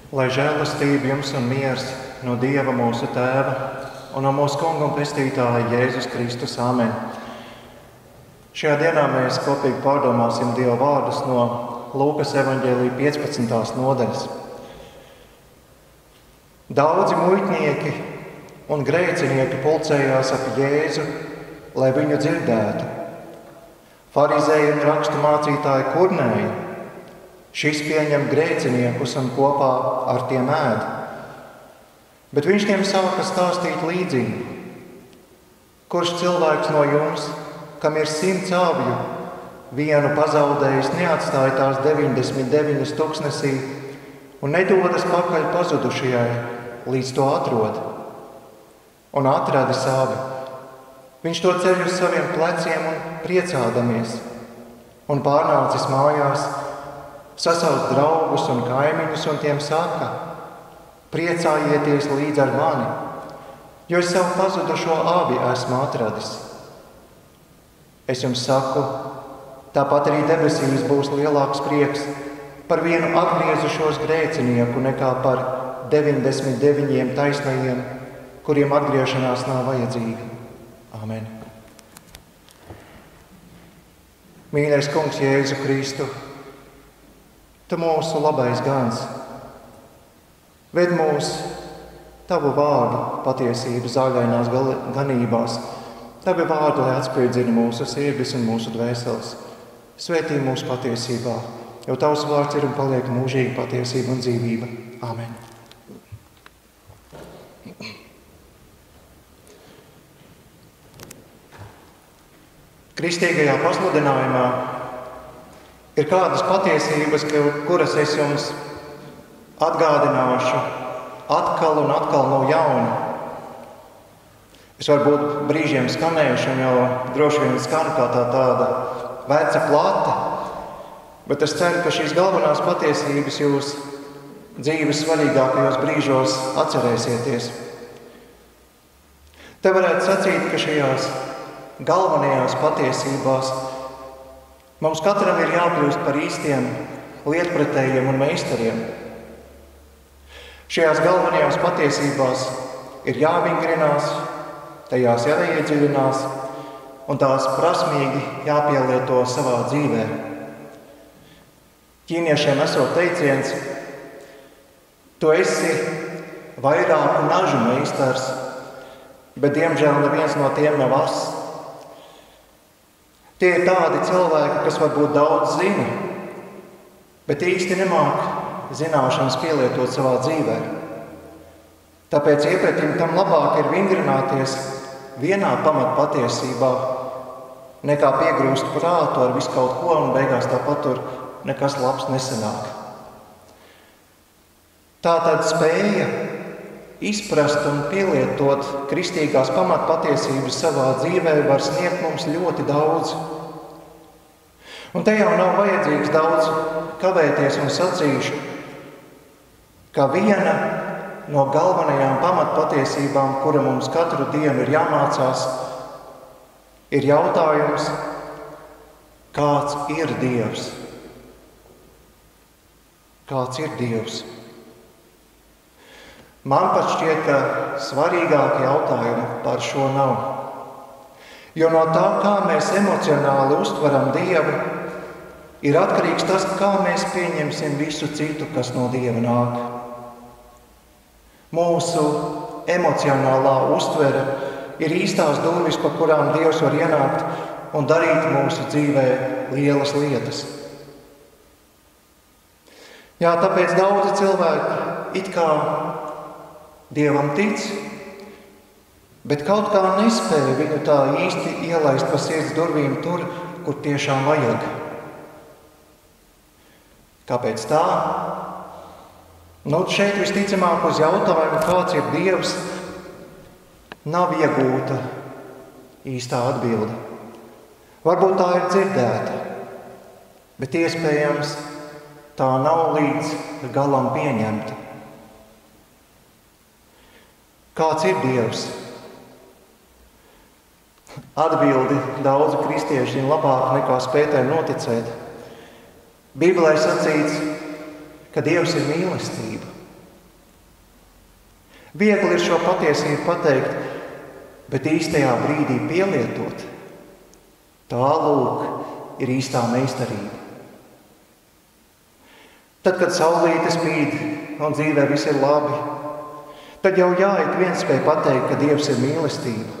Lai žēlastība jums un miers no Dieva mūsu Tēva un no mūsu Kunga un Pestītāja Jēzus Kristus. Āmen. Šajā dienā mēs kopīgi pārdomāsim Dieva vārdus no Lūkas evaņģēlija 15. nodaļas. Daudzi muitnieki un grēcinieki pulcējās ap Jēzu, lai viņu dzirdētu. Farizēji un rakstu mācītāji kurnēja. Šis pieņem grēciniekus un kopā ar tiem ēd. Bet viņš tiem sāka stāstīt līdzību. Kurš cilvēks no jums, kam ir 100 avju, vienu pazaudējis, neatstāja tās 99 tuksnesī un nedodas pakaļ pazudušajai, līdz to atrod? Un atradis avi. Viņš to ceļ uz saviem pleciem un priecādamies. Un pārnācis mājās, sasauc draugus un kaimiņus un tiem saka: priecājieties līdz ar mani, jo es savu pazudušo avi esmu atradis. Es jums saku, tāpat arī debesīs būs lielāks prieks par vienu atgriezušos grēcinieku nekā par 99 taisnajiem, kuriem atgriešanās nav vajadzīga. Āmen. Mīļais Kungs Jēzu Kristu, Tu mūsu labais gans, ved mūs Tavu vārdu patiesības zāļainās ganībās, Tavi vārdi, lai atspirdzina mūsu sirdis un mūsu dvēseles. Svētī mūsu patiesībā, jo Tavs vārds ir un paliek mūžīga patiesība un dzīvība. Āmen. Kristīgajā pasludinājumā ir kādas patiesības, kuras es jums atgādināšu atkal un atkal no jauna. Es varbūt brīžiem skanējuši, un jau droši vien skanu kā tāda veca plate, bet es ceru, ka šīs galvenās patiesības jūs dzīves svarīgākajos brīžos atcerēsieties. Te varētu sacīt, ka šajās galvenajās patiesībās mums katram ir jākļūst par īstiem lietpratējiem un meistariem. Šajās galvenajās patiesībās ir jāvingrinās, tajās jāiedziļinās un tās prasmīgi jāpielieto savā dzīvē. Ķīniešiem esot teiciens: tu esi vairāku nažu meistars, bet diemžēl neviens no tiem nav ass. Tie ir tādi cilvēki, kas varbūt daudz zina, bet īsti nemāk zināšanas pielietot savā dzīvē. Tāpēc iepratim tam labāk ir vingrināties vienā pamatpatiesībā, nekā piegrūst prātu ar visu kaut ko un beigās tāpat tur nekas labs nesanāk. Tātad spēja izprast un pielietot kristīgās pamatpatiesības savā dzīvē var sniegt mums ļoti daudz. Un te jau nav vajadzīgs daudz kavēties un sacīšu, ka viena no galvenajām pamatpatiesībām, kura mums katru dienu ir jāmācās, ir jautājums: kāds ir Dievs? Kāds ir Dievs? Man pat šķiet, ka svarīgākie jautājumi par šo nav. Jo no tā, kā mēs emocionāli uztveram Dievu, ir atkarīgs tas, kā mēs pieņemsim visu citu, kas no Dieva nāk. Mūsu emocionālā uztvere ir īstās durvis, pa kurām Dievs var ienākt un darīt mūsu dzīvē lielas lietas. Jā, tāpēc daudzi cilvēki it kā Dievam tic, bet kaut kā nespēja viņu tā īsti ielaist pa sirds durvīm tur, kur tiešām vajag. Kāpēc tā? Šeit visticamāk uz jautājumu, kāds ir Dievs, nav iegūta īstā atbilde. Varbūt tā ir dzirdēta, bet iespējams tā nav līdz galam pieņemta. Kāds ir Dievs? Atbildi daudzi kristieši zina labāk nekā spētē noticēt. Bībelē sacīts, ka Dievs ir mīlestība. Viegli ir šo patiesību pateikt, bet īstajā brīdī pielietot. Tā lūk ir īstā meistarība. Tad, kad saulīte spīd un dzīvē viss ir labi, tad jau ik viens spēj pateikt, ka Dievs ir mīlestība.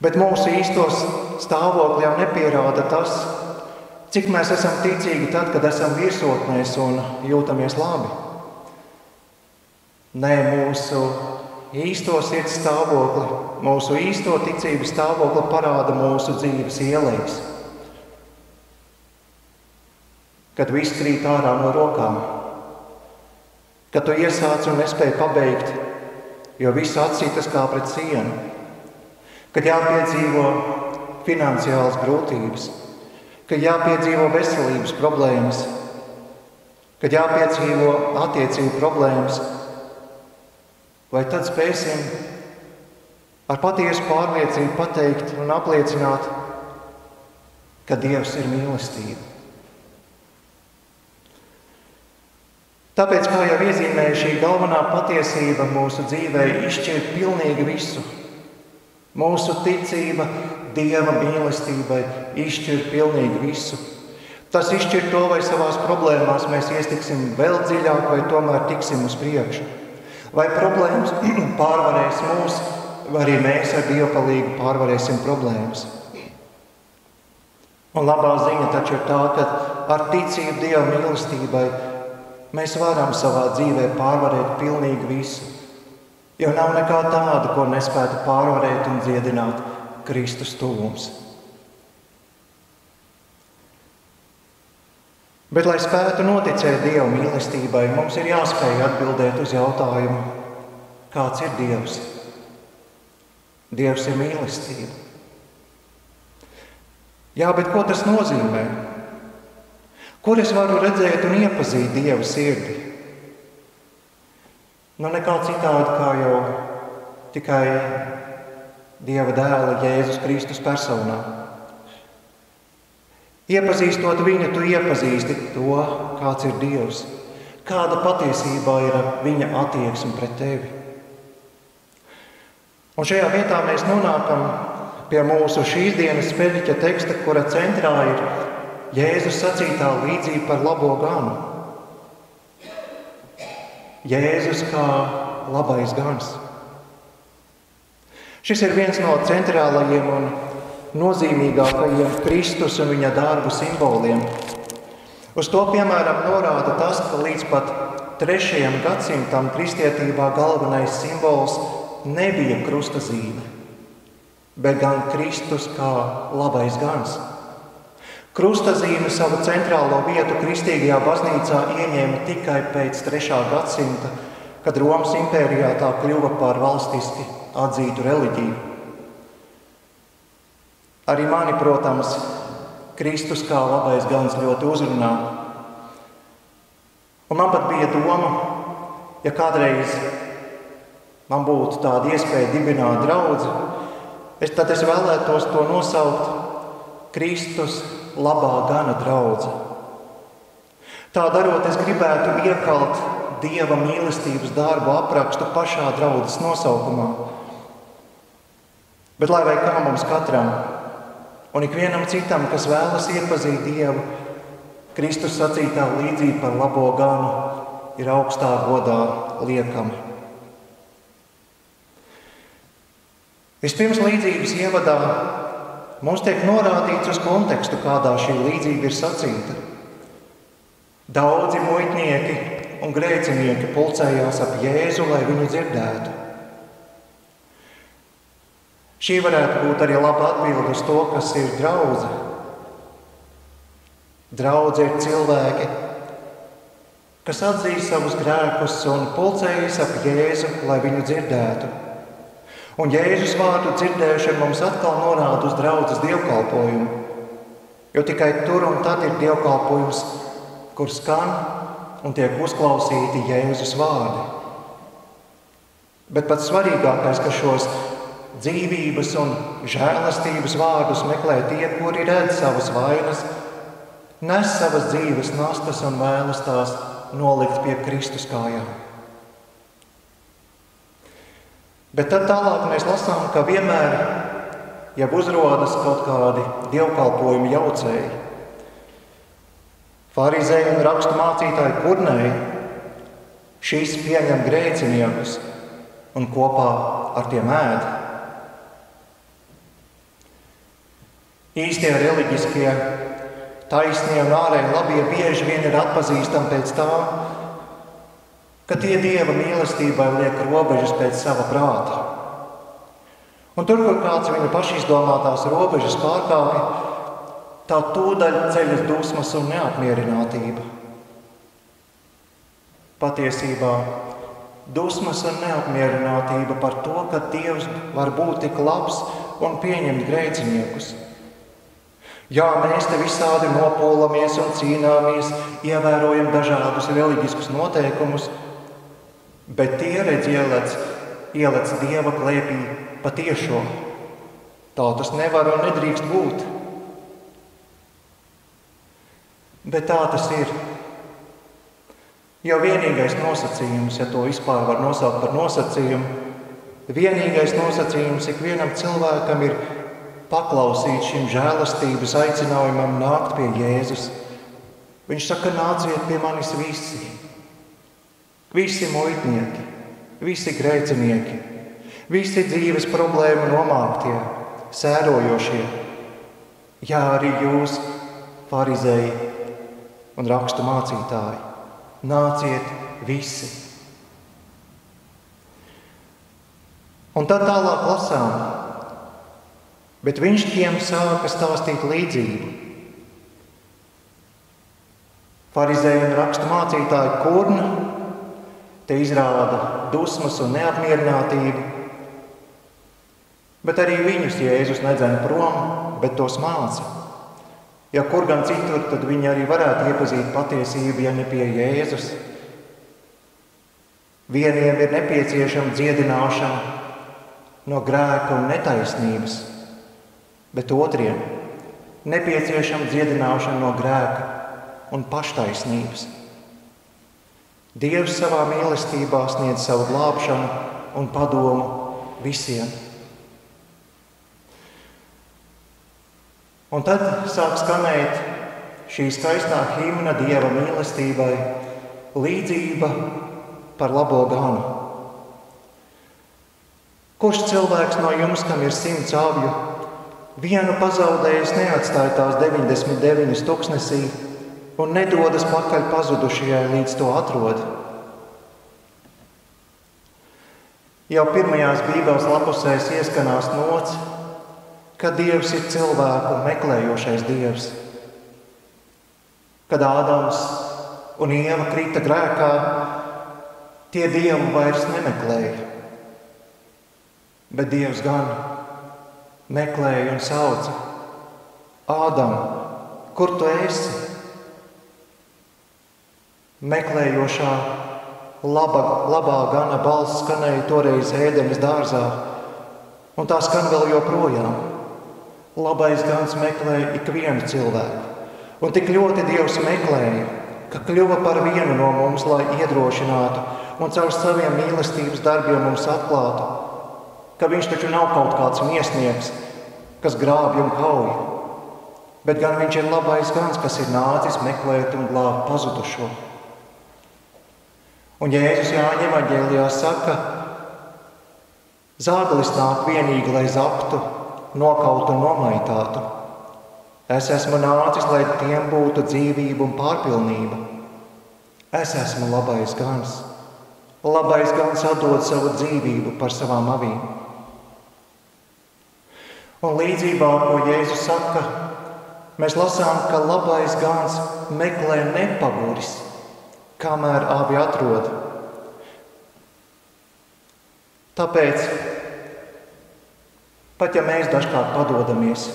Bet mūsu īstos stāvokli jau nepierāda tas, cik mēs esam ticīgi tad, kad esam virsotnēs un jūtamies labi. Nē, mūsu īsto sirds stāvokli, mūsu īsto ticības stāvokli parāda mūsu dzīves ielejas. Kad viss krīt ārā no rokām, kad tu iesāc un nespēji pabeigt, jo viss atsītas kā pret sienu, kad jāpiedzīvo finansiālas grūtības, kad jāpiedzīvo veselības problēmas, kad jāpiedzīvo attiecību problēmas, vai tad spēsim ar patiesu pārliecību pateikt un apliecināt, ka Dievs ir mīlestība. Tāpēc, kā jau iezīmēja, šī galvenā patiesība mūsu dzīvē izšķir pilnīgi visu. Mūsu ticība Dieva mīlestībai izšķir pilnīgi visu. Tas izšķir to, vai savās problēmās mēs iestiksim vēl dziļāk, vai tomēr tiksim uz priekšu. Vai problēmas pārvarēs mūs, vai arī mēs ar Dievu palīgu pārvarēsim problēmas. Un labā ziņa taču ir tā, ka ar ticību Dieva mīlestībai mēs varam savā dzīvē pārvarēt pilnīgi visu, jo nav nekā tāda, ko nespētu pārvarēt un dziedināt Kristus tuvums. Bet, lai spētu noticēt Dieva mīlestībai, mums ir jāspēj atbildēt uz jautājumu, kāds ir Dievs? Dievs ir mīlestība. Jā, bet ko tas nozīmē? Kur es varu redzēt un iepazīt Dieva sirdi? Nekā citādi kā jau tikai Dieva dēla Jēzus Kristus personā. Iepazīstot viņu, tu iepazīsti to, kāds ir Dievs, kāda patiesībā ir viņa attieksme pret tevi. Un šajā vietā mēs nonākam pie mūsu šīs dienas speļķa teksta, kura centrā ir Jēzus sacītā līdzība par labo ganu. Jēzus kā labais gans. Šis ir viens no centrālajiem un nozīmīgākajiem Kristus un viņa darbu simboliem. Uz to, piemēram, norāda tas, ka līdz pat 3. gadsimtam kristietībā galvenais simbols nebija krusta zīme, bet gan Kristus kā labais gans. Krusta zīme savu centrālo vietu kristīgajā baznīcā ieņēma tikai pēc 3. gadsimta, kad Romas impērijā tā kļuva par valstiski atzītu reliģiju. Arī mani, protams, Kristus kā labais gans ļoti uzrunā. Un man pat bija doma, ja kādreiz man būtu tāda iespēja dibināt draudzi, tad es vēlētos to nosaukt Kristus labā gana draudze. Tā darot, es gribētu iekalt Dieva mīlestības darbu aprakstu pašā draudzes nosaukumā. Bet lai vai kā mums katram un ikvienam citam, kas vēlas iepazīt Dievu, Kristus sacītā līdzība par labo ganu ir augstā godā liekama. Vispirms līdzības ievadā mums tiek norādīts uz kontekstu, kādā šī līdzība ir sacīta. Daudzi muitnieki un grēcinieki pulcējās ap Jēzu, lai viņu dzirdētu. Šī varētu būt arī laba atbilde uz to, kas ir draudze. Draudze ir cilvēki, kas atzīst savus grēkus un pulcējas ap Jēzu, lai viņu dzirdētu. Un Jēzus vārdu dzirdēšana mums atkal norāda uz draudzes dievkalpojumu, jo tikai tur un tad ir dievkalpojums, kur skan un tiek uzklausīti Jēzus vārdi. Bet pats svarīgākais, ka šos dzīvības un žēlastības vārdus meklē tie, kuri redz savas vainas, nes savas dzīves nastas un vēlas tās nolikt pie Kristus kājām. Bet tad tālāk mēs lasām, ka vienmēr, ja uzrodas kaut kādi dievkalpojumu jaucēji, farizēji un rakstu mācītāji kurnēji, šīs pieņem grēciniekus un kopā ar tiem ēd. Īstie reliģiskie, taisnie un ārēji labie bieži vien ir atpazīstami pēc tā, ka tie Dieva mīlestībai liek robežas pēc sava prāta. Un tur, kur kāds viņa pašizdomātās robežas pārkāpja, tā tūdaļ ceļas dusmas un neapmierinātība. Patiesībā dusmas un neapmierinātība par to, ka Dievs var būt tik labs un pieņemt grēciniekus. Jā, mēs te visādi nopolamies un cīnāmies, ievērojam dažādus reliģiskus noteikumus, bet tie redz ielec Dieva klēpī patiešo. Tā tas nevar un nedrīkst būt. Bet tā tas ir. Jo vienīgais nosacījums, ja to vispār var nosaukt par nosacījumu, vienīgais nosacījums ikvienam cilvēkam ir paklausīt šim žēlastības aicinājumam nākt pie Jēzus. Viņš saka, nāciet pie manis visi. Visi muitnieki, visi grēcinieki, visi dzīves problēmu nomāktie, sērojošie. Jā, arī jūs, farizēji un rakstu mācītāji, nāciet visi. Un tad tālāk lasām, bet viņš tiem sāka stāstīt līdzību. Farizēji un rakstu mācītāji kurna te izrāda dusmas un neapmierinātību, bet arī viņus Jēzus nedzēna prom, bet tos māca. Ja kur gan citur, tad viņi arī varētu iepazīt patiesību, ja ne pie Jēzus. Vieniem ir nepieciešama dziedināšana no grēka un netaisnības, bet otriem nepieciešama dziedināšana no grēka un paštaisnības. Dievs savā mīlestībā sniedz savu glābšanu un padomu visiem. Un tad sāk skanēt šī skaistā himna Dieva mīlestībai, līdzība par labo ganu. Kurš cilvēks no jums, kam ir 100 avju, vienu pazaudējis, neatstāja tās 99 tuksnesī un nedodas pakaļ pazudušajai, līdz to atrod? Jau pirmajās Bībeles lapusēs ieskanās nots, ka Dievs ir cilvēku meklējošais Dievs. Kad Ādams un Ieva krita grēkā, tie Dievu vairs nemeklēja. Bet Dievs gan meklēja un sauca: Ādam, kur tu esi? Meklējošā labā gana balss skanēja toreiz Ēdenes dārzā, un tā skan vēl joprojām. Labais gans meklēja ikvienu cilvēku, un tik ļoti Dievs meklēja, ka kļuva par vienu no mums, lai iedrošinātu un caur saviem mīlestības darbiem mums atklātu, ka viņš taču nav kaut kāds miesnieks, kas grābj un kauj, bet gan viņš ir labais gans, kas ir nācis meklēt un glābt pazudušo. Un Jēzus Jāņa evaņģēlijā saka: zāglis nāk vienīgi, lai zaptu, nokautu un nomaitātu. Es esmu nācis, lai tiem būtu dzīvība un pārpilnība. Es esmu labais gans. Labais gans atdod savu dzīvību par savām avīm. Un līdzībā, ko Jēzus saka, mēs lasām, ka labais gans meklē nepaguris, kamēr avi atrod. Tāpēc, pat ja mēs dažkārt padodamies,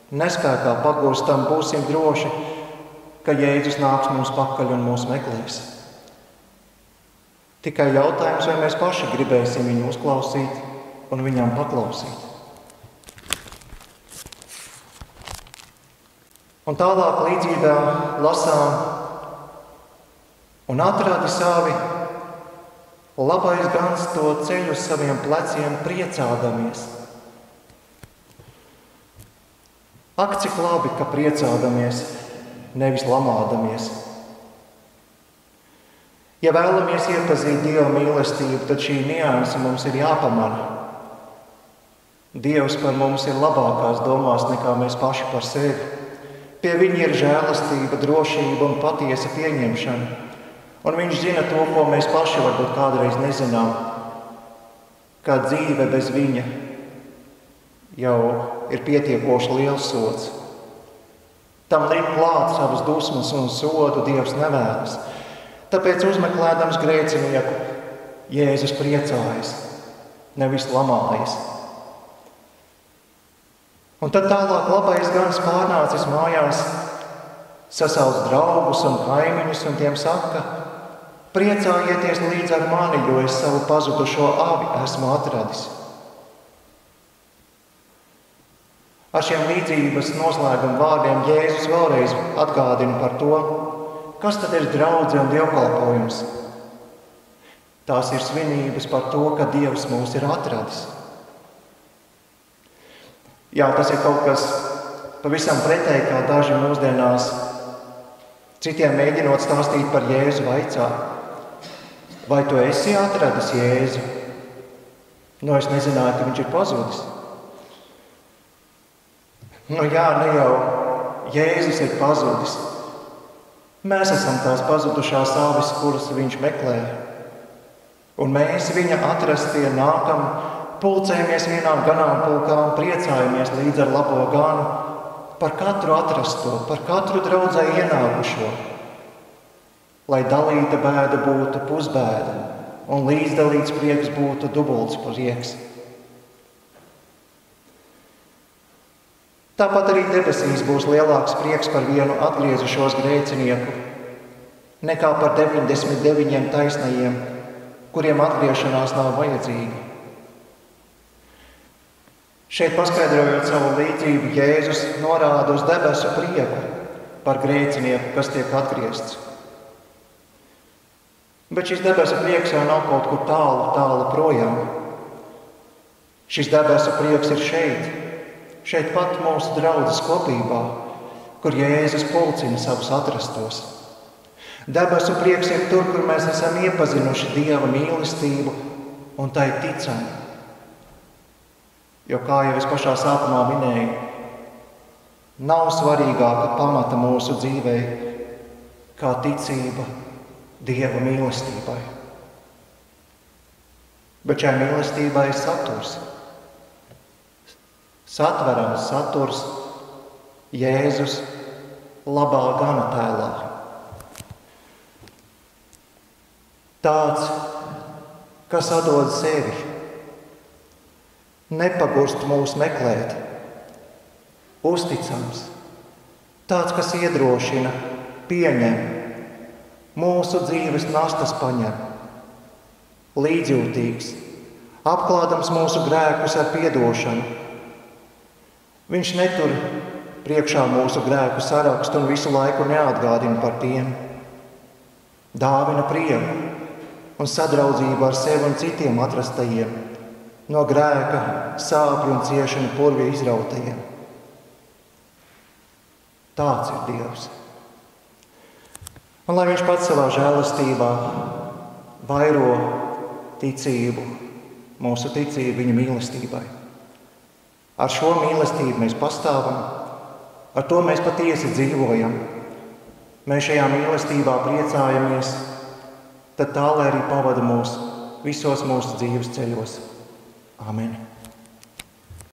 nespēkā pagurstam, būsim droši, ka Jēzus nāks mums pakaļ un mūs meklēs. Tikai jautājums, vai mēs paši gribēsim viņu uzklausīt un viņam paklausīt. Un tālāk līdzībā lasām: un atradi savi, Labais gans to ceļ uz saviem pleciem priecādamies. Ak, cik labi, ka priecādamies, nevis lamādamies. Ja vēlamies iepazīt Dieva mīlestību, tad šī nianse mums ir jāpamana. Dievs par mums ir labākās domās nekā mēs paši par sevi. Pie viņa ir žēlastība, drošība un patiesa pieņemšana. Un viņš zina to, ko mēs paši varbūt kādreiz nezinām. Kā dzīve bez viņa jau ir pietiekoši liels sods. Tam likt klāt savas dusmas un sodu Dievs nevēlas. Tāpēc uzmeklēdams grēcinieku, Jēzus priecājas, nevis lamājas. Un tad tālāk labais gans pārnācis mājās, sasauc draugus un kaimiņus un tiem saka: priecājieties līdz ar mani, jo es savu pazudušo avi esmu atradis. Ar šiem līdzības noslēguma vārdiem Jēzus vēlreiz atgādina par to, kas tad ir draudze un dievkalpojums. Tās ir svinības par to, ka Dievs mūs ir atradis. Jā, tas ir kaut kas pavisam pretēji, kā daži mūsdienās citiem mēģinot stāstīt par Jēzu vaicā: vai tu esi atradis Jēzu? Es nezināju, ka viņš ir pazudis. Jā, ne jau Jēzus ir pazudis. Mēs esam tās pazudušās avis, kuras viņš meklē. Un mēs viņa atrastie nākam, pulcējamies vienā ganāmpulkā un priecājamies līdz ar labo ganu par katru atrasto, par katru draudzē ienākušo, lai dalīta bēda būtu pusbēda un līdzdalīts prieks būtu dubults prieks. Tāpat arī debesīs būs lielāks prieks par vienu atgriezušos grēcinieku nekā par 99 taisnajiem, kuriem atgriešanās nav vajadzīga. Šeit paskaidrojot savu līdzību, Jēzus norāda uz debesu prieku par grēcinieku, kas tiek atgriezts. Bet šis debesu prieks jau nav kaut kur tālu, tālu projām. Šis debesu prieks ir šeit pat mūsu draudzes kopībā, kur Jēzus pulcina savus atrastos. Debesu prieks ir tur, kur mēs esam iepazinuši Dieva mīlestību un tai ticam. Jo, kā jau es pašā sākumā minēju, nav svarīgāka pamata mūsu dzīvei kā ticība Dieva mīlestībai. Bet šai mīlestībai ir saturs. Satverams saturs Jēzus labā gana tēlā. Tāds, kas atdod sevi, nepagurst mūs meklēt, uzticams, tāds, kas iedrošina, pieņem, mūsu dzīves nastas paņem, līdzjūtīgs, apklādams mūsu grēkus ar piedošanu. Viņš netur priekšā mūsu grēku sarakstu un visu laiku neatgādina par tiem. Dāvina prieku un sadraudzību ar sevi un citiem atrastajiem, no grēka, sāpju un ciešanu purvi izrautajiem. Tāds ir Dievs. Un lai viņš pats savā žēlastībā vairo ticību, mūsu ticību viņa mīlestībai. Ar šo mīlestību mēs pastāvam, ar to mēs patiesi dzīvojam. Mēs šajā mīlestībā priecājamies, tad tā, lai arī pavada mūs visos mūsu dzīves ceļos. Amen.